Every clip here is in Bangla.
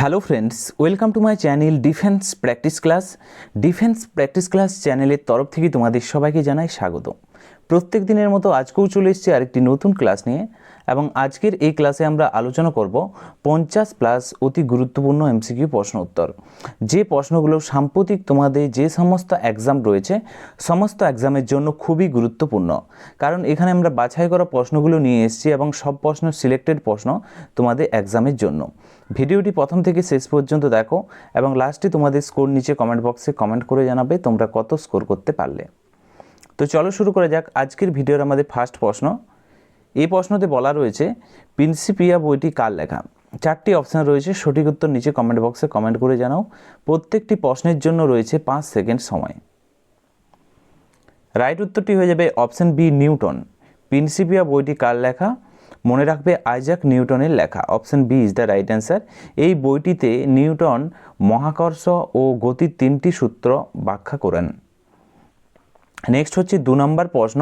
Hello friends, welcome to my channel defence practice class চ্যানেলের তরফ থেকে তোমাদের সবাইকে জানাই স্বাগত। প্রত্যেক দিনের মতো আজকেও চলে এসেছি আরেকটি নতুন ক্লাস নিয়ে, এবং আজকের এই ক্লাসে আমরা আলোচনা করব 50+ অতি গুরুত্বপূর্ণ এমসিকিউ প্রশ্ন উত্তর। যে প্রশ্নগুলো সাম্প্রতিক তোমাদের যে সমস্ত এক্সাম রয়েছে সমস্ত এক্সামের জন্য খুবই গুরুত্বপূর্ণ, কারণ এখানে আমরা বাছাই করা প্রশ্নগুলো নিয়ে এসেছি এবং সব প্রশ্ন সিলেক্টেড প্রশ্ন তোমাদের এক্সামের জন্য। ভিডিওটি প্রথম থেকে শেষ পর্যন্ত দেখো এবং লাস্টে তোমাদের স্কোর নিচে কমেন্ট বক্সে কমেন্ট করে জানাবে তোমরা কত স্কোর করতে পারলে। তো চলো শুরু করা যাক আজকের ভিডিওর আমাদের ফার্স্ট প্রশ্ন। এই প্রশ্নতে বলা রয়েছে প্রিন্সিপিয়া বইটি কার লেখা। চারটি অপশান রয়েছে, সঠিক উত্তর নিচে কমেন্ট বক্সে কমেন্ট করে জানাও। প্রত্যেকটি প্রশ্নের জন্য রয়েছে 5 সেকেন্ড সময়। রাইট উত্তরটি হয়ে যাবে অপশান বি, নিউটন। প্রিন্সিপিয়া বইটি কার লেখা? মনে রাখবে আইজাক নিউটনের লেখা। Option B is the right answer. এই বইটিতে নিউটন মহাকর্ষ ও গতির 3টি সূত্র ব্যাখ্যা করেন। নেক্সট হচ্ছে 2 নম্বর প্রশ্ন,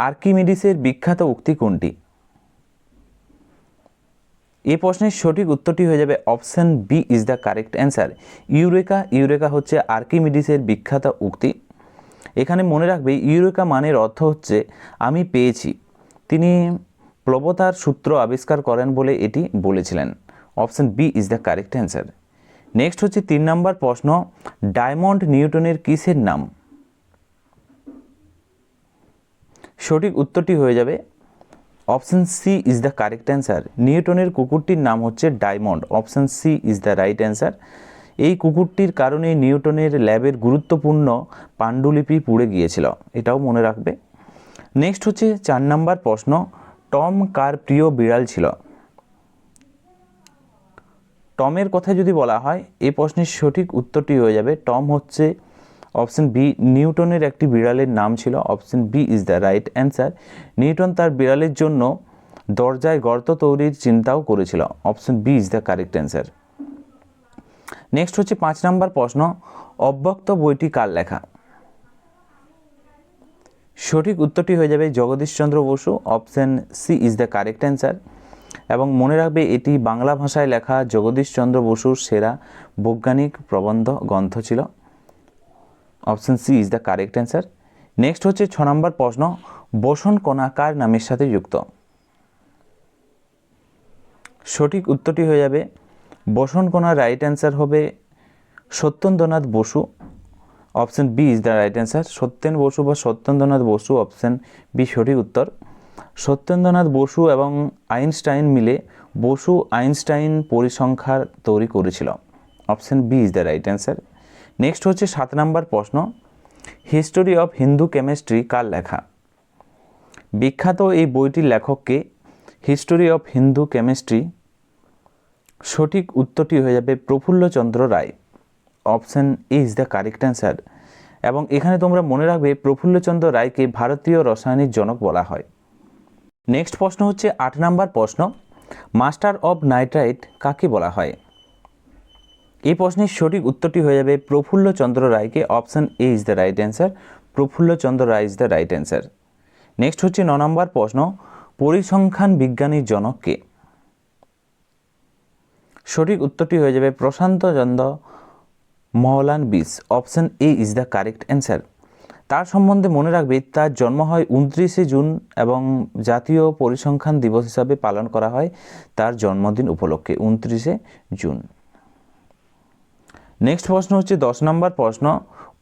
আর্কিমিডিসের বিখ্যাত উক্তি কোনটি? এই প্রশ্নের সঠিক উত্তরটি হয়ে যাবে option B is the correct answer. Eureka হচ্ছে আর্কিমিডিসের বিখ্যাত উক্তি। এখানে মনে রাখবে ইউরেকা মানের অর্থ হচ্ছে আমি পেয়েছি। তিনি প্লবতার সূত্র আবিষ্কার করেন বলে এটি বলেছিলেন। Option B is the correct answer. Next হচ্ছে 3 নম্বর প্রশ্ন, ডায়মন্ড নিউটনের কিসের নাম? সঠিক উত্তরটি হয়ে যাবে option C is the correct answer. নিউটনের কুকুরটির নাম হচ্ছে Diamond. Option C is the right answer. এই কুকুরটির কারণে নিউটনের ল্যাবের গুরুত্বপূর্ণ পাণ্ডুলিপি পুড়ে গিয়েছিল, এটাও মনে রাখবে। নেক্সট হচ্ছে 4 নম্বর প্রশ্ন, টম কার প্রিয় বিড়াল ছিল? টমের কথা যদি বলা হয় এই প্রশ্নের সঠিক উত্তরটি হয়ে যাবে টম হচ্ছে অপশান বি, নিউটনের একটি বিড়ালের নাম ছিল। Option B is the right answer. Newton তার বিড়ালের জন্য দরজায় গর্ত তৈরির চিন্তাও করেছিল। Option B is the correct answer. Next হচ্ছে 5 নম্বর প্রশ্ন, অব্যক্ত বইটি কার লেখা? সঠিক উত্তরটি হয়ে যাবে Jagadishchandra Bose. Option C is the correct answer. এবং মনে রাখবে এটি বাংলা ভাষায় লেখা জগদীশচন্দ্র বসুর সেরা বৈজ্ঞানিক প্রবন্ধ গ্রন্থ ছিল। Option C is the correct answer. Next হচ্ছে 6 নম্বর প্রশ্ন, বোসন কণা কার নামের সাথে যুক্ত? সঠিক উত্তরটি হয়ে যাবে বোসন কণার রাইট অ্যান্সার হবে Satyendranath Bose. Option B is the right answer. Satyen Bose বা সত্যেন্দ্রনাথ বসু, অপশান বি সঠিক উত্তর। সত্যেন্দ্রনাথ বসু এবং আইনস্টাইন মিলে বসু আইনস্টাইন পরিসংখ্যান তৈরি করেছিল। Option B is the right answer. Next হচ্ছে 7 নম্বর প্রশ্ন, হিস্টোরি অফ হিন্দু কেমিস্ট্রি কার লেখা? বিখ্যাত এই বইটির লেখককে? হিস্টোরি অফ হিন্দু কেমিস্ট্রি সঠিক উত্তরটি হয়ে যাবে Prafulla Chandra Ray. Option A is the correct answer. এবং এখানে তোমরা মনে রাখবে প্রফুল্লচন্দ্র রায়কে ভারতীয় রসায়নের জনক বলা হয়। নেক্সট প্রশ্ন হচ্ছে 8 নম্বর প্রশ্ন, মাস্টার অব নাইট্রাইট কাকে বলা হয়? এই প্রশ্নের সঠিক উত্তরটি হয়ে যাবে প্রফুল্লচন্দ্র রায়কে। Option A is the right answer. Prafullachandra Ray is the right answer. Next হচ্ছে 9 নম্বর প্রশ্ন, পরিসংখ্যান বিজ্ঞানীর জনক কে? সঠিক উত্তরটি হয়ে যাবে Prasanta Chandra Mahalanobis. Option A is the correct answer. তার সম্বন্ধে মনে রাখবে তার জন্ম হয় 29শে জুন এবং জাতীয় পরিসংখ্যান দিবস হিসাবে পালন করা হয় তার জন্মদিন উপলক্ষে 29শে জুন। নেক্সট প্রশ্ন হচ্ছে 10 নম্বর প্রশ্ন,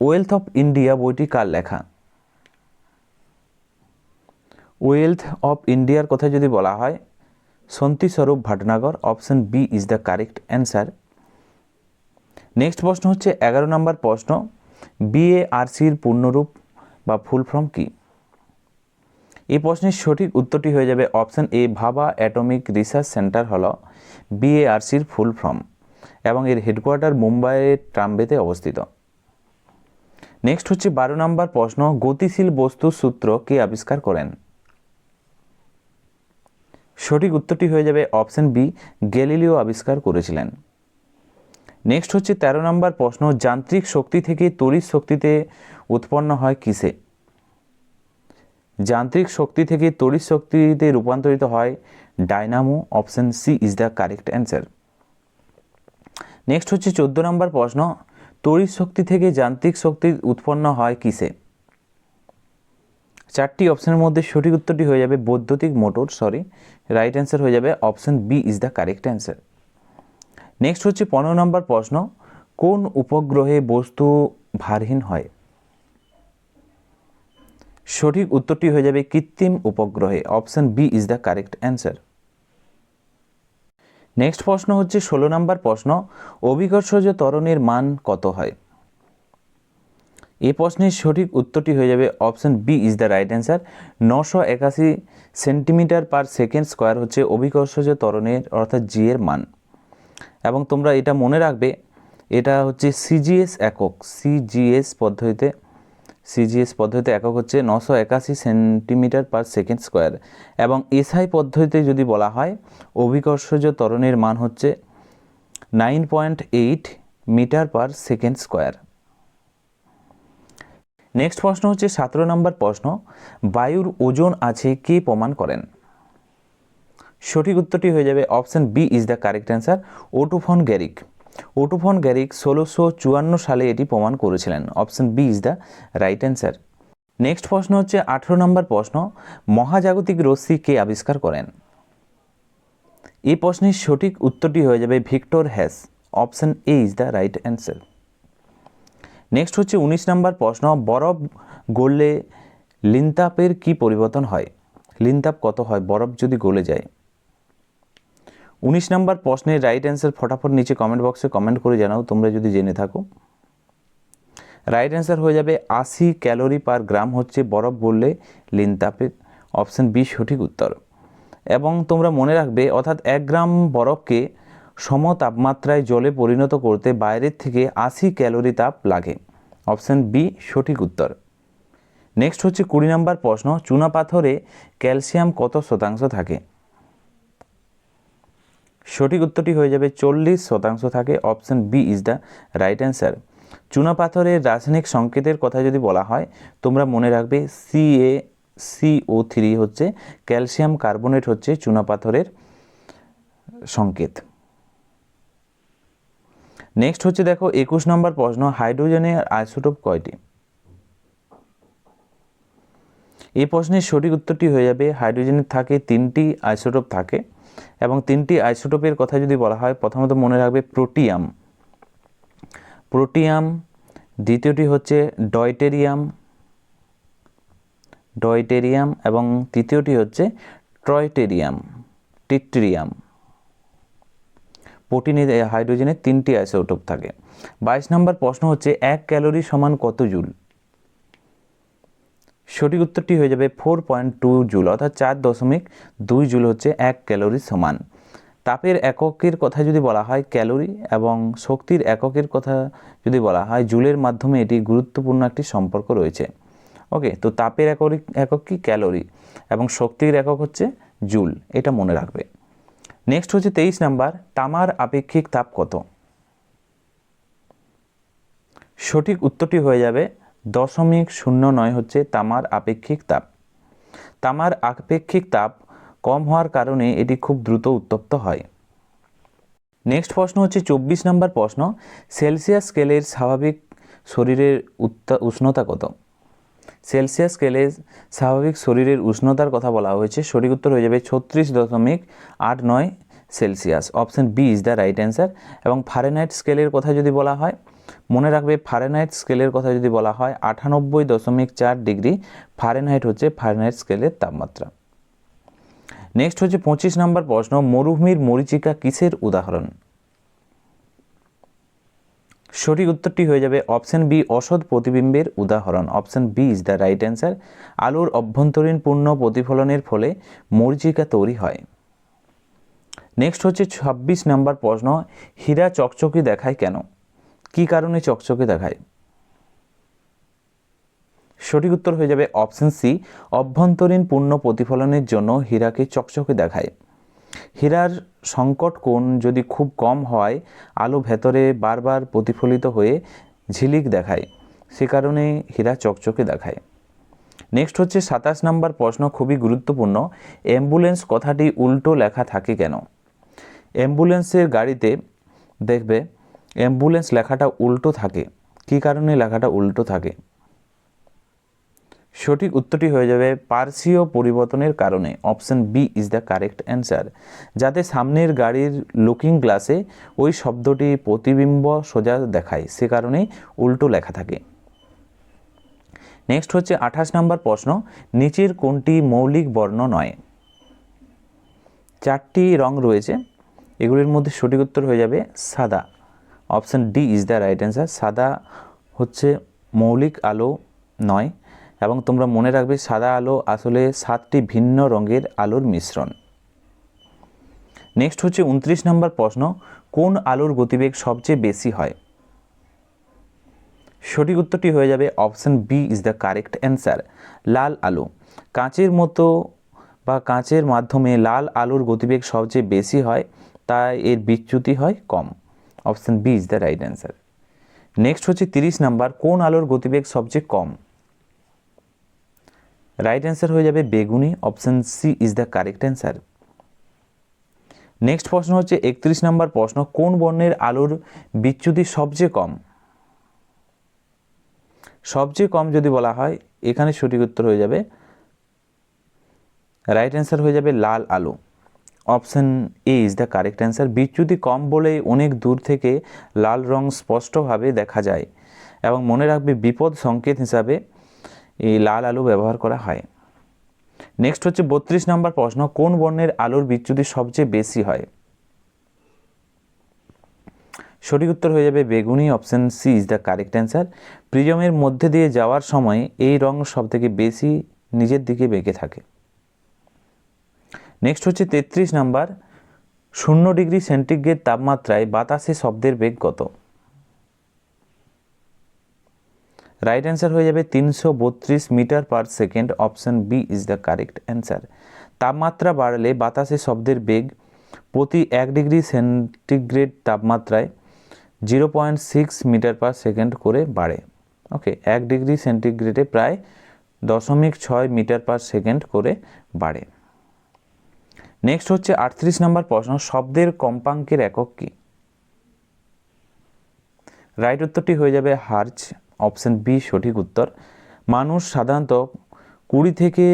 ওয়েলথ অফ ইন্ডিয়া বইটি কার লেখা? ওয়েলথ অফ ইন্ডিয়ার কথা যদি বলা হয় Shanti Swarup Bhatnagar. Option B is the correct answer. Next প্রশ্ন হচ্ছে 11 নম্বর প্রশ্ন, বিএআরসির পূর্ণরূপ বা ফুল ফর্ম কি? এই প্রশ্নের সঠিক উত্তরটি হয়ে যাবে অপশান এ, ভাবা অ্যাটমিক রিসার্চ সেন্টার হলো বিএআরসির ফুল ফর্ম এবং এর হেডকোয়ার্টার মুম্বাইয়ের ট্রাম্বেতে অবস্থিত। নেক্সট হচ্ছে 12 নম্বর প্রশ্ন, গতিশীল বস্তুর সূত্র কে আবিষ্কার করেন? সঠিক উত্তরটি হয়ে যাবে অপশান বি, গ্যালিলিও আবিষ্কার করেছিলেন। নেক্সট হচ্ছে 13 নম্বর প্রশ্ন, যান্ত্রিক শক্তি থেকে তড়িৎ শক্তিতে উৎপন্ন হয় কিসে? যান্ত্রিক শক্তি থেকে তড়িৎ শক্তিতে রূপান্তরিত হয় dynamo. Option C is the correct answer. Next হচ্ছে 14 নম্বর প্রশ্ন, তড়িৎ শক্তি থেকে যান্ত্রিক শক্তি উৎপন্ন হয় কিসে? 4টি অপশনের মধ্যে সঠিক উত্তরটি হয়ে যাবে বৈদ্যুতিক মোটর। রাইট অ্যান্সার হয়ে যাবে option B is the correct answer. Next হচ্ছে 15 নম্বর প্রশ্ন, কোন উপগ্রহে বস্তু ভারহীন হয়? সঠিক উত্তরটি হয়ে যাবে কৃত্রিম উপগ্রহে। Option B is the correct answer. Next প্রশ্ন হচ্ছে 16 নম্বর প্রশ্ন, অভিকর্ষজ ত্বরণের মান কত হয়? এই প্রশ্নের সঠিক উত্তরটি হয়ে যাবে option B is the right answer. 981 centimetre per second square হচ্ছে অভিকর্ষজ ত্বরণের অর্থাৎ জি এর মান। এবং তোমরা এটা মনে রাখবে, এটা হচ্ছে সিজিএস একক। সিজিএস পদ্ধতিতে একক হচ্ছে 981 সেন্টিমিটার পার সেকেন্ড স্কোয়ার। এবং এসআই পদ্ধতিতে যদি বলা হয়, অভিকর্ষজ ত্বরণের মান হচ্ছে 9.8 metre per second square. Next প্রশ্ন হচ্ছে 17 নম্বর প্রশ্ন, বায়ুর ওজন আছে কে প্রমাণ করেন? সঠিক উত্তরটি হয়ে যাবে option B is the correct answer, Otto von Guericke. 1654 সালে এটি প্রমাণ করেছিলেন। Option B is the right answer. Next প্রশ্ন হচ্ছে 18 নম্বর প্রশ্ন, মহাজাগতিক রশ্মি কে আবিষ্কার করেন? এই প্রশ্নের সঠিক উত্তরটি হয়ে যাবে Victor হ্যাস। Option A is the right answer. Next হচ্ছে 19 নম্বর প্রশ্ন, বরফ গললে লিনতাপের কি পরিবর্তন হয়? লিনতাপ কত হয় বরফ যদি গলে যায়? 19 নম্বর প্রশ্নের রাইট অ্যান্সার ফটাফট নিচে কমেন্ট বক্সে কমেন্ট করে জানাও তোমরা যদি জেনে থাকো। রাইট অ্যান্সার হয়ে যাবে 80 ক্যালোরি পার গ্রাম হচ্ছে বরফ গললে লিনতাপের। অপশন বি সঠিক উত্তর। এবং তোমরা মনে রাখবে, অর্থাৎ 1 গ্রাম বরফকে সম তাপমাত্রায় জলে পরিণত করতে বাইরের থেকে 80 ক্যালোরি তাপ লাগে। অপশন বি সঠিক উত্তর। নেক্সট হচ্ছে 20 নম্বর প্রশ্ন, চুনাপাথরে ক্যালসিয়াম কত শতাংশ থাকে? সঠিক উত্তরটি হয়ে যাবে 40% থাকে। Option B is the right answer. চুনাপাথরের রাসায়নিক সংকেতের কথা যদি বলা হয়, তোমরা মনে রাখবে CaCO3 হচ্ছে ক্যালসিয়াম কার্বনেট হচ্ছে চুনাপাথরের সংকেত। নেক্সট হচ্ছে দেখো 21 নম্বর প্রশ্ন, হাইড্রোজেনের আইসোটোপ কয়টি? এই প্রশ্নের সঠিক উত্তরটি হয়ে যাবে হাইড্রোজেনের থাকে 3টি আইসোটোপ থাকে। এবং 3টি আইসোটোপের কথা যদি বলা হয়, প্রথমত মনে রাখবে প্রোটিয়াম, দ্বিতীয়টি হচ্ছে ডয়টেরিয়াম এবং তৃতীয়টি হচ্ছে ট্রিটিয়াম। হাইড্রোজেনের 3টি আইসোটোপ থাকে। 22 নম্বর প্রশ্ন হচ্ছে 1 ক্যালোরি সমান কত জুল? সঠিক উত্তরটি হয়ে যাবে 4.2 জুল, অর্থাৎ 4.2 জুল হচ্ছে 1 ক্যালোরি সমান। তাপের এককের কথা যদি বলা হয় ক্যালোরি, এবং শক্তির এককের কথা যদি বলা হয় জুলের মাধ্যমে এটি গুরুত্বপূর্ণ একটি সম্পর্ক রয়েছে। ওকে, তো তাপের একক কি? ক্যালোরি, এবং শক্তির একক হচ্ছে জুল, এটা মনে রাখবে। নেক্সট হচ্ছে 23 নাম্বার, তামার আপেক্ষিক তাপ কত? সঠিক উত্তরটি হয়ে যাবে 0.09 হচ্ছে তামার আপেক্ষিক তাপ। তামার আপেক্ষিক তাপ কম হওয়ার কারণে এটি খুব দ্রুত উত্তপ্ত হয়। নেক্সট প্রশ্ন হচ্ছে 24 নম্বর প্রশ্ন, সেলসিয়াস স্কেলের স্বাভাবিক শরীরের উষ্ণতা কত? সেলসিয়াস স্কেলে স্বাভাবিক শরীরের উষ্ণতার কথা বলা হয়েছে। সঠিক উত্তর হয়ে যাবে 36.89 Celsius. Option B is the right answer. এবং ফারেনহাইট স্কেলের কথা যদি বলা হয়, মনে রাখবে ফারেনহাইট স্কেলের কথা যদি বলা হয় 98.4 ডিগ্রি ফারেনহাইট হচ্ছে ফারেনহাইট স্কেলের তাপমাত্রা। নেক্সট হচ্ছে 25 নম্বর প্রশ্ন, মরুভূমির মরীচিকা কিসের উদাহরণ? সঠিক উত্তরটি হয়ে যাবে অপশন বি অসৎ প্রতিবিম্বের উদাহরণ। Option B is the right answer. আলোর অভ্যন্তরীণ পূর্ণ প্রতিফলনের ফলে মরীচিকা তৈরি হয়। নেক্সট হচ্ছে 26 নম্বর প্রশ্ন, হীরা চকচকে দেখায় কেন? কি কারণে চকচকে দেখায়? সঠিক উত্তর হয়ে যাবে অপশন সি, অভ্যন্তরীণ পূর্ণ প্রতিফলনের জন্য হীরাকে চকচকে দেখায়। হীরার সংকট কোণ যদি খুব কম হয়, আলো ভেতরে বারবার প্রতিফলিত হয়ে ঝিলিক দেখায়, সে কারণে হীরা চকচকে দেখায়। নেক্সট হচ্ছে 27 নম্বর প্রশ্ন, খুবই গুরুত্বপূর্ণ, অ্যাম্বুলেন্স কথাটি উল্টো লেখা থাকে কেন? অ্যাম্বুলেন্সের গাড়িতে দেখবে অ্যাম্বুলেন্স লেখাটা উল্টো থাকে, কী কারণে লেখাটা উল্টো থাকে? সঠিক উত্তরটি হয়ে যাবে পার্শ্বীয় পরিবর্তনের কারণে। Option B is the correct answer. যাতে সামনের গাড়ির লুকিং গ্লাসে ওই শব্দটি প্রতিবিম্ব সোজা দেখায়, সে কারণেই উল্টো লেখা থাকে। নেক্সট হচ্ছে 28 নম্বর প্রশ্ন, নিচের কোনটি মৌলিক বর্ণ নয়? 4টি রং রয়েছে, এগুলির মধ্যে সঠিক উত্তর হয়ে যাবে সাদা। Option D is the right answer. সাদা হচ্ছে মৌলিক আলো নয়, এবং তোমরা মনে রাখবে সাদা আলো আসলে 7টি ভিন্ন রঙের আলোর মিশ্রণ। নেক্সট হচ্ছে 29 নম্বর প্রশ্ন, কোন আলোর গতিবেগ সবচেয়ে বেশি হয়? সঠিক উত্তরটি হয়ে যাবে option B is the correct answer, লাল আলো। কাঁচের মতো বা কাঁচের মাধ্যমে লাল আলোর গতিবেগ সবচেয়ে বেশি হয়, তাই এর বিচ্যুতি হয় কম। Option B is the right answer. Next হচ্ছে 30 নাম্বার, কোন আলোর গতিবেগ সবচেয়ে কম? রাইট অ্যান্সার হয়ে যাবে বেগুনি। Option C is the correct answer. Next প্রশ্ন হচ্ছে 31 নম্বর প্রশ্ন, কোন বর্ণের আলোর বিচ্যুতি সবচেয়ে কম? সবচেয়ে কম যদি বলা হয়, এখানে সঠিক উত্তর হয়ে যাবে, রাইট অ্যান্সার হয়ে যাবে লাল আলো। Option A is the correct answer. বিচ্যুতি কম বলেই অনেক দূর থেকে লাল রং স্পষ্টভাবে দেখা যায়, এবং মনে রাখবে বিপদ সংকেত হিসাবে এই লাল আলো ব্যবহার করা হয়। নেক্সট হচ্ছে 32 নম্বর প্রশ্ন, কোন বর্ণের আলোর বিচ্যুতি সবচেয়ে বেশি হয়? সঠিক উত্তর হয়ে যাবে বেগুনি। Option C is the correct answer. প্রিজমের মধ্যে দিয়ে যাওয়ার সময় এই রং সবথেকে বেশি নিজের দিকে বেঁকে থাকে। নেক্সট হচ্ছে 33 নাম্বার, 0 ডিগ্রি সেন্টিগ্রেড তাপমাত্রায় বাতাসে শব্দের বেগ কত? রাইট অ্যান্সার হয়ে যাবে 332 metre per second. Option B is the correct answer. তাপমাত্রা বাড়লে বাতাসে শব্দের বেগ প্রতি 1 ডিগ্রি সেন্টিগ্রেড তাপমাত্রায় 0.6 মিটার পার সেকেন্ড করে বাড়ে। ওকে, 1 ডিগ্রি সেন্টিগ্রেডে প্রায় 0.6 মিটার পার সেকেন্ড করে বাড়ে। নেক্সট হচ্ছে 38 নম্বর প্রশ্ন, শব্দের কম্পাঙ্কের একক কি? রাইট উত্তরটি হয়ে যাবে হার্জ। অপশন বি সঠিক উত্তর। মানুষ সাধারণত 20 থেকে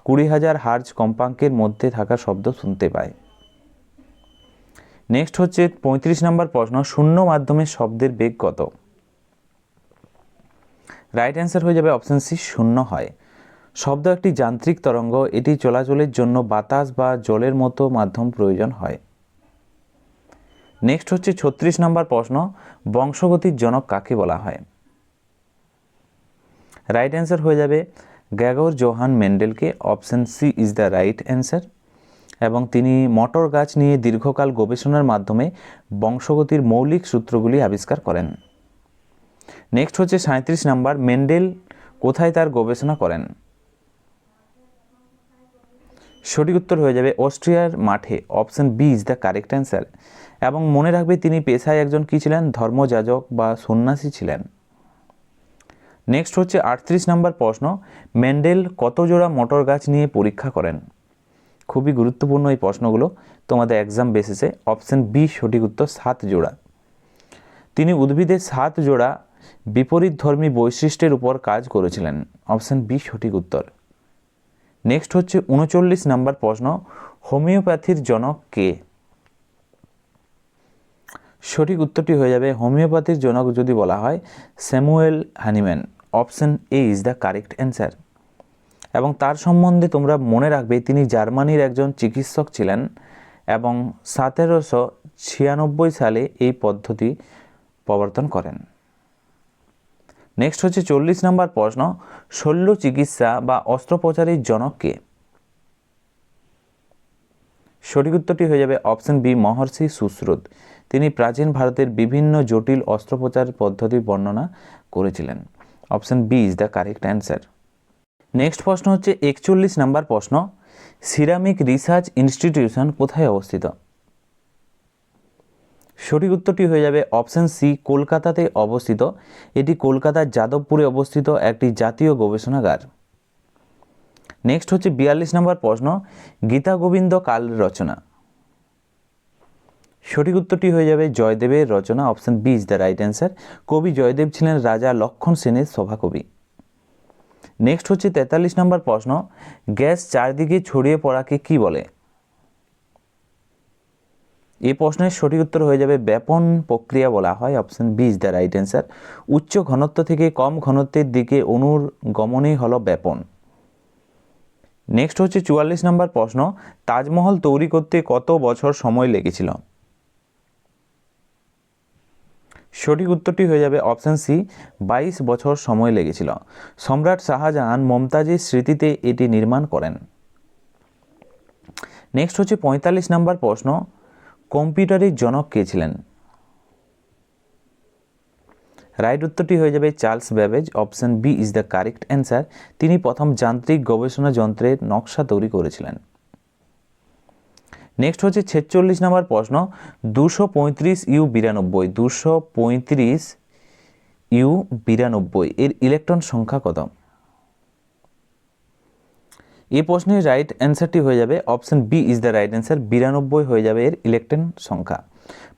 20,000 হার্জ কম্পাঙ্কের মধ্যে থাকা শব্দ শুনতে পায়। নেক্সট হচ্ছে 35 নম্বর প্রশ্ন, শূন্য মাধ্যমে শব্দের বেগ কত? রাইট অ্যান্সার হয়ে যাবে অপশন সি, শূন্য হয়। শব্দ একটি যান্ত্রিক তরঙ্গ, এটি চলাচলের জন্য বাতাস বা জলের মতো মাধ্যম প্রয়োজন হয়। নেক্সট হচ্ছে 36 নম্বর প্রশ্ন, বংশগতির জনক কাকে বলা হয়? রাইট অ্যান্সার হয়ে যাবে গ্রেগর জোহান মেন্ডেলকে। Option C is the right answer. এবং তিনি মটর গাছ নিয়ে দীর্ঘকাল গবেষণার মাধ্যমে বংশগতির মৌলিক সূত্রগুলি আবিষ্কার করেন। নেক্সট হচ্ছে 37 নাম্বার, মেন্ডেল কোথায় তার গবেষণা করেন? সঠিক উত্তর হয়ে যাবে অস্ট্রিয়ার মাঠে। Option B is the correct answer. এবং মনে রাখবে তিনি পেশায় একজন কী ছিলেন? ধর্মযাজক বা সন্ন্যাসী ছিলেন। নেক্সট হচ্ছে 38 নম্বর প্রশ্ন, মেন্ডেল কত জোড়া মটর গাছ নিয়ে পরীক্ষা করেন? খুবই গুরুত্বপূর্ণ এই প্রশ্নগুলো তোমাদের এক্সাম বেসিসে। অপশন বি সঠিক উত্তর, 7 জোড়া। তিনি উদ্ভিদের 7 জোড়া বিপরীতধর্মী বৈশিষ্ট্যের উপর কাজ করেছিলেন। অপশন বি সঠিক উত্তর। নেক্সট হচ্ছে 39 নম্বর প্রশ্ন, হোমিওপ্যাথির জনক কে? সঠিক উত্তরটি হয়ে যাবে হোমিওপ্যাথির জনক যদি বলা হয়, Samuel Hahnemann. Option A is the correct answer. এবং তার সম্বন্ধে তোমরা মনে রাখবে তিনি জার্মানির একজন চিকিৎসক ছিলেন, এবং 1796 সালে এই পদ্ধতি প্রবর্তন করেন। নেক্সট হচ্ছে 40 নম্বর প্রশ্ন, শল্য চিকিৎসা বা অস্ত্রোপচারের জনক কে? সঠিক উত্তরটি হয়ে যাবে অপশন বি, মহর্ষি সুশ্রুত। তিনি প্রাচীন ভারতের বিভিন্ন জটিল অস্ত্রোপচার পদ্ধতি বর্ণনা করেছিলেন। Option B is the correct answer. Next প্রশ্ন হচ্ছে 41 নম্বর প্রশ্ন, সিরামিক রিসার্চ ইনস্টিটিউশন কোথায় অবস্থিত? সঠিক উত্তরটি হয়ে যাবে অপশন সি, কলকাতাতে অবস্থিত। এটি কলকাতার যাদবপুরে অবস্থিত একটি জাতীয় গবেষণাগার। নেক্সট হচ্ছে 42 নম্বর প্রশ্ন, গীতা গোবিন্দ কার রচনা? সঠিক উত্তরটি হয়ে যাবে জয়দেবের রচনা, option B is the right answer. কবি জয়দেব ছিলেন রাজা লক্ষণ সেনের সভাকবি। নেক্সট হচ্ছে 43 নম্বর প্রশ্ন, গ্যাস চারদিকে ছড়িয়ে পড়াকে কি বলে? এই প্রশ্নের সঠিক উত্তর হয়ে যাবে ব্যাপন প্রক্রিয়া বলা হয়, option B is the right answer. উচ্চ ঘনত্ব থেকে কম ঘনত্বের দিকে অণুর গমনই হলো ব্যাপন। নেক্সট হচ্ছে 44 নম্বর প্রশ্ন, তাজমহল তৈরি করতে কত বছর সময় লেগেছিল? সঠিক উত্তরটি হয়ে যাবে অপশন সি, 22 বছর সময় লেগেছিল। সম্রাট শাহজাহান মমতাজের স্মৃতিতে এটি নির্মাণ করেন। নেক্সট হচ্ছে 45 নম্বর প্রশ্ন, কম্পিউটারের জনক কে ছিলেন? রাইট উত্তরটি হয়ে যাবে Charles Babbage, option B is the correct answer. তিনি প্রথম যান্ত্রিক গবেষণা যন্ত্রের নকশা তৈরি করেছিলেন। নেক্সট হচ্ছে 46 নম্বর প্রশ্ন, 235U92, 235U92 এর ইলেকট্রন সংখ্যা কত? এই প্রশ্নের রাইট অ্যান্সারটি হয়ে যাবে option B is the right answer, 92 হয়ে যাবে এর ইলেকট্রন সংখ্যা।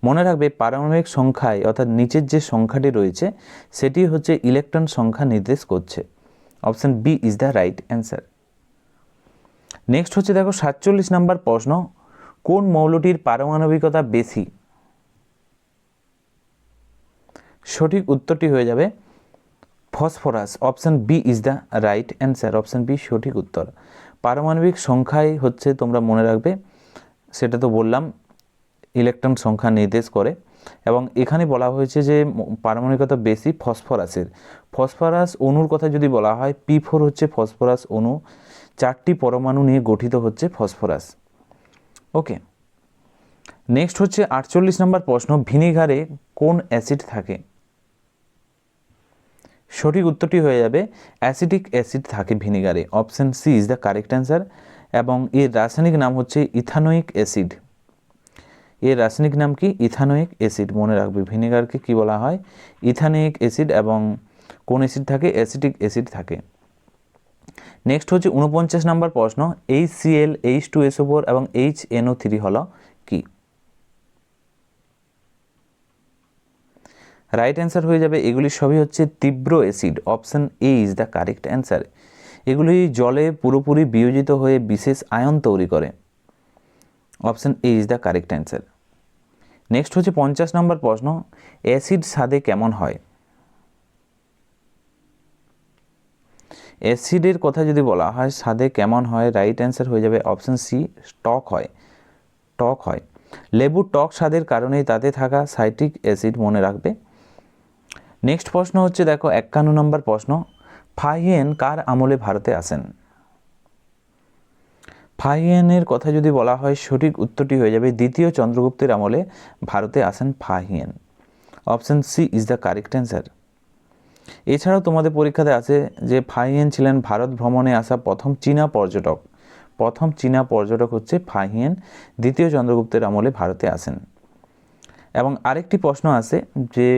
মনে রাখবে পারমাণবিক সংখ্যায় অর্থাৎ নিচের যে সংখ্যাটি রয়েছে সেটি হচ্ছে ইলেকট্রন সংখ্যা নির্দেশ করছে। Option B is the right answer. Next হচ্ছে দেখো 47 নম্বর প্রশ্ন, কোন মৌলটির পারমাণবিকতা বেশি? সঠিক উত্তরটি হয়ে যাবে phosphorus, option B is the right answer. Option B সঠিক উত্তর। পারমাণবিক সংখ্যাই হচ্ছে তোমরা মনে রাখবে, সেটা তো বললাম ইলেকট্রন সংখ্যা নির্দেশ করে, এবং এখানে বলা হয়েছে যে পারমাণবিকতা বেশি ফসফরাসের। ফসফরাস অণুর কথা যদি বলা হয়, P4 হচ্ছে ফসফরাস অণু, 4টি পরমাণু নিয়ে গঠিত হচ্ছে ফসফরাস। ওকে, নেক্সট হচ্ছে 48 নম্বর প্রশ্ন, ভিনেগারে কোন অ্যাসিড থাকে? সঠিক উত্তরটি হয়ে যাবে অ্যাসিটিক অ্যাসিড থাকে ভিনেগারে, option C is the correct answer. এবং এর রাসায়নিক নাম হচ্ছে ইথানোয়িক অ্যাসিড। এর রাসায়নিক নাম কি? Ethanoic acid. মনে রাখবে ভিনেগারকে কি বলা হয়? Ethanoic acid. এবং কোন অ্যাসিড থাকে? অ্যাসিটিক অ্যাসিড থাকে। নেক্সট হচ্ছে 49 নম্বর প্রশ্ন, HCl, H2SO4 এবং HNO3 হলো কি? রাইট অ্যান্সার হয়ে যাবে এগুলি সবই হচ্ছে তীব্র acid, option A is the correct answer. এগুলি জলে পুরোপুরি বিয়োজিত হয়ে বিশেষ আয়ন তৈরি করে, option A is the correct answer. Next হচ্ছে 50 নম্বর প্রশ্ন, অ্যাসিড স্বাদে কেমন হয়? অ্যাসিডের কথা যদি বলা হয় স্বাদে কেমন হয়, রাইট অ্যান্সার হয়ে যাবে অপশন সি, টক হয়। টক হয়। লেবুর টক স্বাদের কারণেই তাতে থাকা সাইট্রিক অ্যাসিড মনে রাখবে। নেক্সট প্রশ্ন হচ্ছে দেখো 51 নম্বর প্রশ্ন, ফাহিয়েন কার আমলে ভারতে আসেন? ফাহিয়েনের কথা যদি বলা হয় সঠিক উত্তরটি হয়ে যাবে দ্বিতীয় চন্দ্রগুপ্তের আমলে ভারতে আসেন Fahien, option C is the correct answer. এছাড়াও তোমাদের পরীক্ষাতে আছে যে ফাহিয়েন ছিলেন ভারত ভ্রমণে আসা প্রথম চীনা পর্যটক। প্রথম চীনা পর্যটক হচ্ছে ফাহিয়েন, দ্বিতীয় চন্দ্রগুপ্তের আমলে ভারতে আসেন। এবং আরেকটি প্রশ্ন আছে যে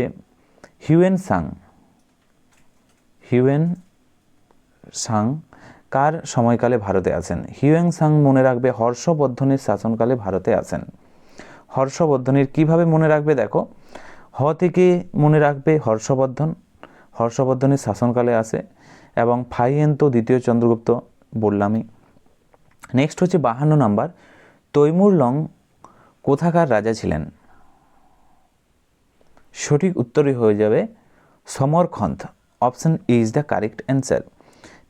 হিউয়েন সাং কার সময়কালে ভারতে আসেন? হিউয়েন সাং মনে রাখবে হর্ষবর্ধনের শাসনকালে ভারতে আসেন। হর্ষবর্ধনের কিভাবে মনে রাখবে দেখো, হ থেকে মনে রাখবে হর্ষবর্ধনের শাসনকালে আসে, এবং ফাহিয়েন তো দ্বিতীয় চন্দ্রগুপ্ত বললামই। নেক্সট হচ্ছে 52 নম্বর, তৈমুর লং কোথাকার রাজা ছিলেন? সঠিক উত্তরই হয়ে যাবে Samarkand, option A is the correct answer.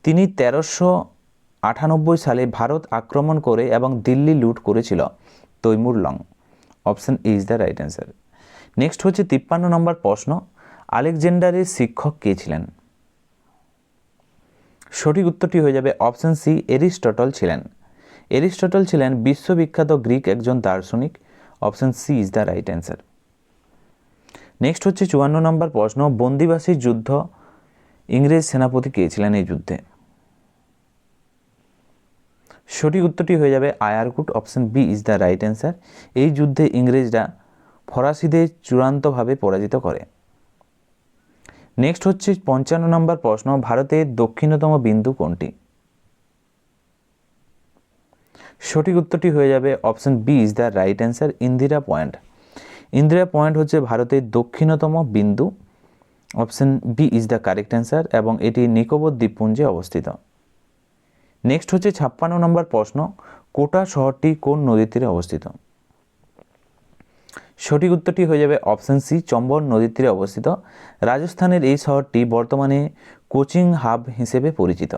তিনি 1398 সালে ভারত আক্রমণ করে এবং দিল্লি লুট করেছিল Timur Lang, option A is the right answer. Next হচ্ছে 53 নম্বর প্রশ্ন, আলেকজান্ডারের শিক্ষক কে ছিলেন? সঠিক উত্তরটি হয়ে যাবে অপশন সি, এরিস্টটল ছিলেন। এরিস্টটল ছিলেন বিশ্ববিখ্যাত গ্রিক একজন দার্শনিক, option C is the right answer. Next হচ্ছে 54 নম্বর প্রশ্ন, বন্দিবাসীর যুদ্ধ ইংরেজ সেনাপতি কে ছিলেন এই যুদ্ধে? সঠিক উত্তরটি হয়ে যাবে Eyre Coote, option B is the right answer. এই যুদ্ধে ইংরেজরা ফরাসিদের চূড়ান্তভাবে পরাজিত করে। নেক্সট হচ্ছে 55 নম্বর প্রশ্ন, ভারতের দক্ষিণতম বিন্দু কোনটি? সঠিক উত্তরটি হয়ে যাবে option B is the right answer, Indira point. Indira point হচ্ছে ভারতের দক্ষিণতম বিন্দু, option B is the correct answer, এবং এটি নিকোবর দ্বীপপুঞ্জে অবস্থিত। নেক্সট হচ্ছে 56 নম্বর প্রশ্ন, কোটা শহরটি কোন নদীর তীরে অবস্থিত? সঠিক উত্তরটি হয়ে যাবে অপশন সি, চম্বল নদীর তীরে অবস্থিত। রাজস্থানের এই শহরটি বর্তমানে কোচিং হাব হিসেবে পরিচিত।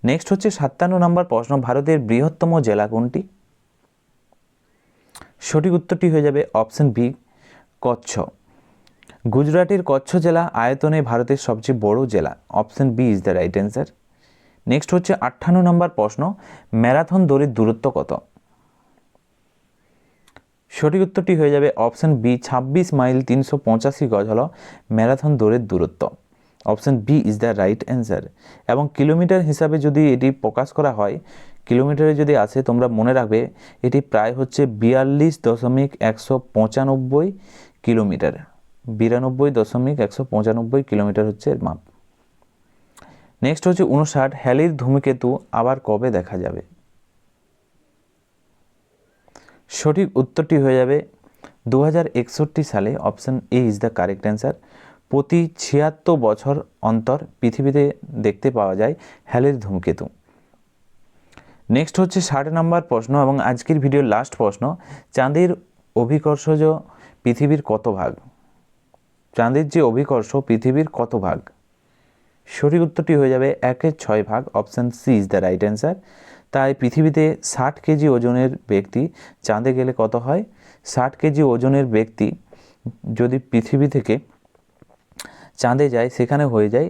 নেক্সট হচ্ছে 57 নম্বর প্রশ্ন, ভারতের বৃহত্তম জেলা কোনটি? সঠিক উত্তরটি হয়ে যাবে অপশন বি, কচ্ছ। গুজরাটের কচ্ছ জেলা আয়তনে ভারতের সবচেয়ে বড় জেলা, option B is the right answer. Next হচ্ছে 58 নম্বর প্রশ্ন, ম্যারাথন দৌড়ের দূরত্ব কত? সঠিক উত্তরটি হয়ে যাবে অপশন বি, 26 মাইল 385 গজ হল ম্যারাথন দৌড়ের দূরত্ব, option B is the right answer. এবং কিলোমিটার হিসাবে যদি এটি প্রকাশ করা হয়, কিলোমিটারে যদি আসে, তোমরা মনে রাখবে এটি প্রায় হচ্ছে 42.195 কিলোমিটার, 92.195 কিলোমিটার হচ্ছে এর মাপ। নেক্সট হচ্ছে 59, হ্যালির ধূমকেতু আবার কবে দেখা যাবে? সঠিক উত্তরটি হয়ে যাবে 2061 সালে, option A is the correct answer. প্রতি 76 বছর অন্তর পৃথিবীতে দেখতে পাওয়া যায় হ্যালির ধূমকেতু। নেক্সট হচ্ছে 60 নম্বর প্রশ্ন এবং আজকের ভিডিওর লাস্ট প্রশ্ন, চাঁদের অভিকর্ষজ পৃথিবীর কত ভাগ? চাঁদের যে অভিকর্ষ পৃথিবীর কত ভাগ? সঠিক উত্তরটি হয়ে যাবে 1/6 ভাগ, option C is the right answer. তাই পৃথিবীতে 60 কেজি ওজনের ব্যক্তি চাঁদে গেলে কত হয়? 60 কেজি ওজনের ব্যক্তি যদি পৃথিবী থেকে চাঁদে যায়, সেখানে হয়ে যায়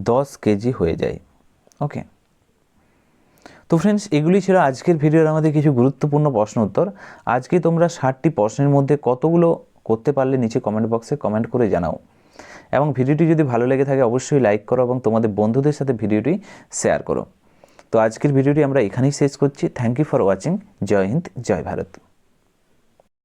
10 কেজি হয়ে যায়। ওকে, তো ফ্রেন্ডস, এগুলি ছিল আজকের ভিডিওর আমাদের কিছু গুরুত্বপূর্ণ প্রশ্ন উত্তর। আজকে তোমরা 60টি প্রশ্নের মধ্যে কতগুলো করতে পারলে নিচে কমেন্ট বক্সে কমেন্ট করে জানাও, এবং ভিডিওটি যদি ভালো লেগে থাকে অবশ্যই লাইক করো এবং তোমাদের বন্ধুদের সাথে ভিডিওটি শেয়ার করো। তো আজকের ভিডিওটি আমরা এখানেই শেষ করছি। Thank you for watching. জয় হিন্দ, জয় ভারত।